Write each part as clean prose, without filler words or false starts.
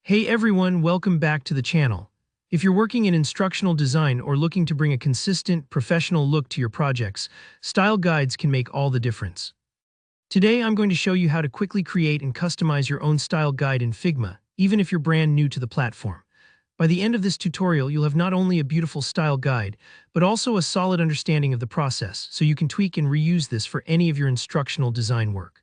Hey everyone, welcome back to the channel. If you're working in instructional design or looking to bring a consistent, professional look to your projects, style guides can make all the difference. Today I'm going to show you how to quickly create and customize your own style guide in Figma, even if you're brand new to the platform. By the end of this tutorial, you'll have not only a beautiful style guide, but also a solid understanding of the process, so you can tweak and reuse this for any of your instructional design work.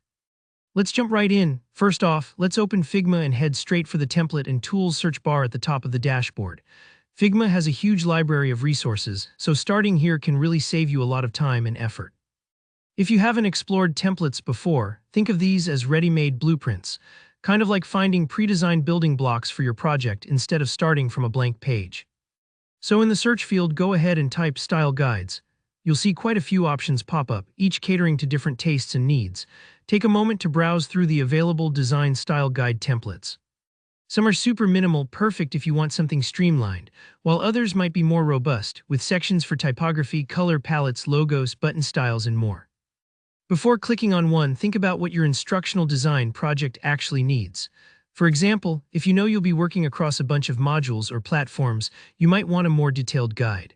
Let's jump right in. First off, let's open Figma and head straight for the template and tools search bar at the top of the dashboard. Figma has a huge library of resources, so starting here can really save you a lot of time and effort. If you haven't explored templates before, think of these as ready-made blueprints, kind of like finding pre-designed building blocks for your project instead of starting from a blank page. So in the search field, go ahead and type Style Guides. You'll see quite a few options pop up, each catering to different tastes and needs. Take a moment to browse through the available design style guide templates. Some are super minimal, perfect if you want something streamlined, while others might be more robust, with sections for typography, color palettes, logos, button styles, and more. Before clicking on one, think about what your instructional design project actually needs. For example, if you know you'll be working across a bunch of modules or platforms, you might want a more detailed guide.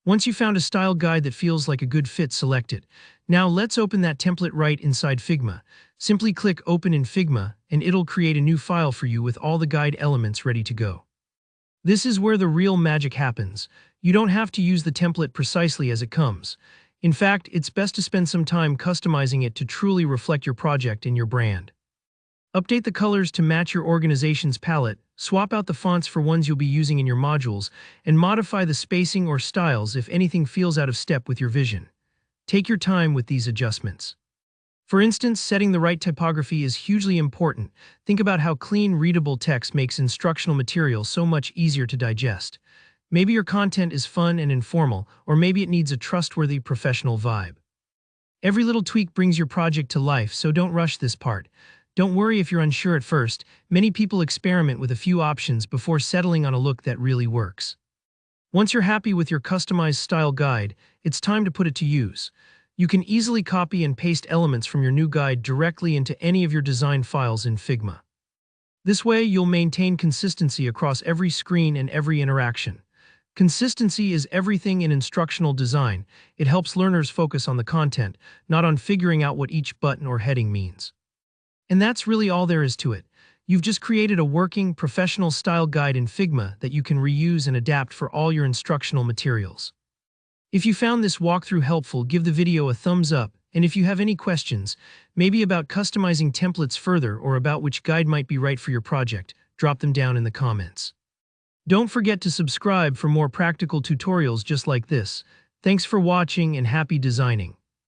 Once you've found a style guide that feels like a good fit, select it. Now let's open that template right inside Figma. Simply click Open in Figma, and it'll create a new file for you with all the guide elements ready to go. This is where the real magic happens. You don't have to use the template precisely as it comes. In fact, it's best to spend some time customizing it to truly reflect your project and your brand. Update the colors to match your organization's palette, swap out the fonts for ones you'll be using in your modules, and modify the spacing or styles if anything feels out of step with your vision. Take your time with these adjustments. For instance, setting the right typography is hugely important. Think about how clean, readable text makes instructional material so much easier to digest. Maybe your content is fun and informal, or maybe it needs a trustworthy, professional vibe. Every little tweak brings your project to life, so don't rush this part. Don't worry if you're unsure at first. Many people experiment with a few options before settling on a look that really works. Once you're happy with your customized style guide, it's time to put it to use. You can easily copy and paste elements from your new guide directly into any of your design files in Figma. This way, you'll maintain consistency across every screen and every interaction. Consistency is everything in instructional design. It helps learners focus on the content, not on figuring out what each button or heading means. And that's really all there is to it. You've just created a working, professional style guide in Figma that you can reuse and adapt for all your instructional materials. If you found this walkthrough helpful, give the video a thumbs up, and if you have any questions, maybe about customizing templates further or about which guide might be right for your project, drop them down in the comments. Don't forget to subscribe for more practical tutorials just like this. Thanks for watching and happy designing.